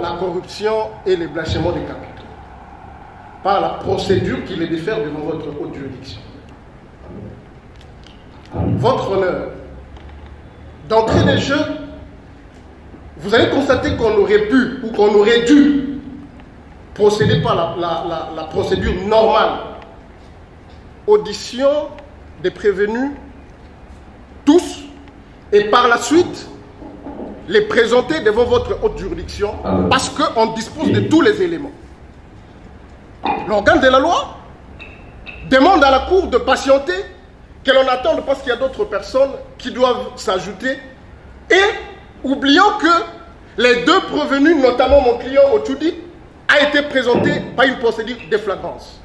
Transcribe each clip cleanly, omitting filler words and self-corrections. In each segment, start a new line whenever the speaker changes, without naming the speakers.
la corruption et les blanchiments des capitaux par la procédure qui les défère devant votre haute juridiction. Votre honneur, d'entrée des jeux, vous allez constater qu'on aurait pu ou qu'on aurait dû procéder par la procédure normale. Audition des prévenus, tous, et par la suite, les présenter devant votre haute juridiction parce qu'on dispose de tous les éléments. L'organe de la loi demande à la Cour de patienter, que l'on attende parce qu'il y a d'autres personnes qui doivent s'ajouter. Et oublions que les deux prévenus, notamment mon client Ochoudi, a été présenté par une procédure de flagrance.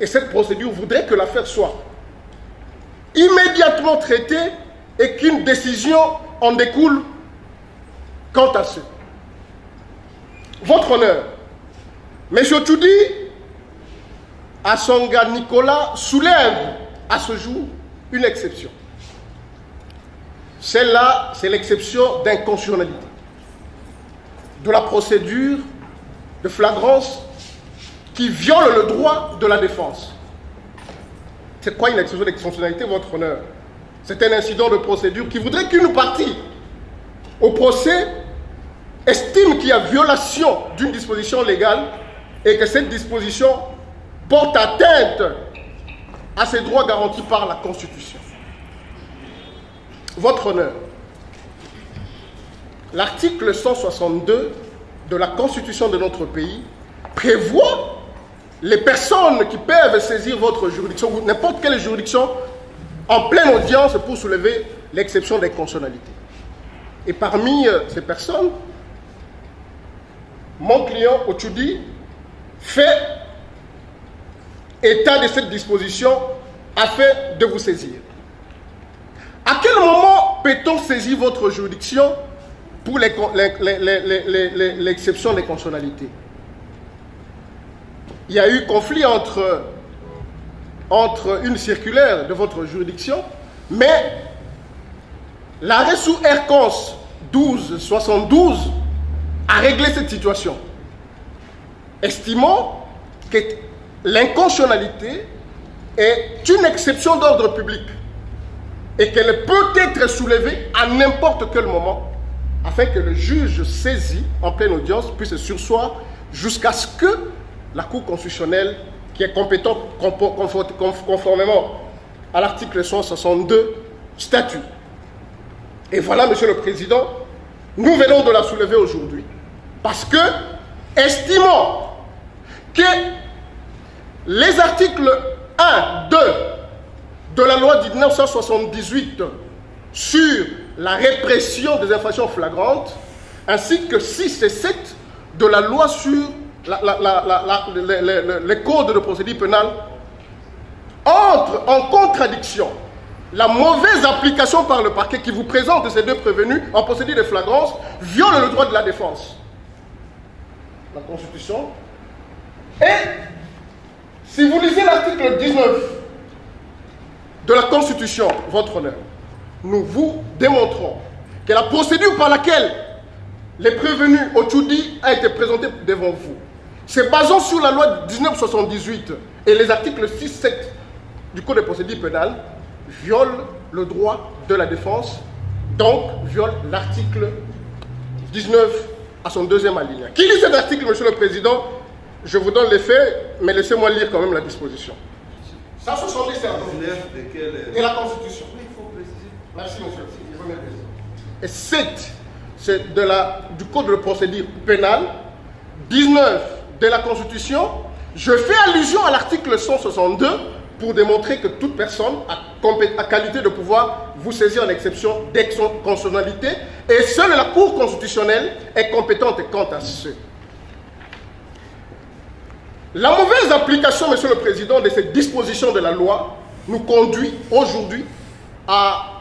Et cette procédure voudrait que l'affaire soit immédiatement traitée et qu'une décision en découle quant à ce. Votre honneur, M. Ochoudi, Assonga Nicolas, soulève à ce jour une exception. Celle-là, c'est l'exception d'inconstitutionnalité de la procédure de flagrance qui viole le droit de la défense. C'est quoi une exception d'inconstitutionnalité, votre honneur? C'est un incident de procédure qui voudrait qu'une partie au procès estime qu'il y a violation d'une disposition légale et que cette disposition porte atteinte à ses droits garantis par la Constitution. Votre honneur, l'article 162 de la Constitution de notre pays prévoit les personnes qui peuvent saisir votre juridiction ou n'importe quelle juridiction en pleine audience pour soulever l'exception d'inconstitutionnalité. Et parmi ces personnes, mon client Ochoudi fait état de cette disposition afin de vous saisir. À quel moment peut-on saisir votre juridiction pour l'exception des constitutionnalités? Il y a eu conflit entre une circulaire de votre juridiction, mais l'arrêt sous R-Cons 1272 a réglé cette situation, estimant que l'inconstitutionnalité est une exception d'ordre public et qu'elle peut être soulevée à n'importe quel moment afin que le juge saisi en pleine audience puisse surseoir jusqu'à ce que la Cour constitutionnelle, qui est compétente conformément à l'article 162, statue. Et voilà, Monsieur le Président, nous venons de la soulever aujourd'hui. Parce que, estimons que les articles 1, 2 de la loi de 1978 sur la répression des infractions flagrantes, ainsi que 6 et 7 de la loi sur les codes de procédure pénale, entrent en contradiction. La mauvaise application par le parquet qui vous présente ces deux prévenus en procédure de flagrance viole le droit de la défense. La Constitution. Et si vous lisez l'article 19 de la Constitution, votre honneur, nous vous démontrons que la procédure par laquelle les prévenus Ochoudi a été présenté devant vous, c'est basant sur la loi de 1978 et les articles 6-7 du Code de procédure pénale, viole le droit de la défense, donc viole l'article 19 à son deuxième alinéa. Qui lit cet article, Monsieur le Président? Je vous donne les faits, mais laissez-moi lire quand même la disposition. 170, c'est la Constitution. Et la Constitution.
Oui, il faut préciser.
Merci, monsieur. Et 7, c'est du Code de procédure pénale. 19 de la Constitution. Je fais allusion à l'article 162 pour démontrer que toute personne a qualité de pouvoir vous saisir en exception d'inconstitutionnalité et seule la Cour constitutionnelle est compétente quant à ce. La mauvaise application, Monsieur le Président, de cette disposition de la loi nous conduit aujourd'hui à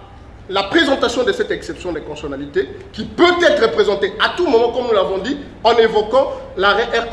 la présentation de cette exception d'inconstitutionnalité qui peut être présentée à tout moment, comme nous l'avons dit, en évoquant l'arrêt R.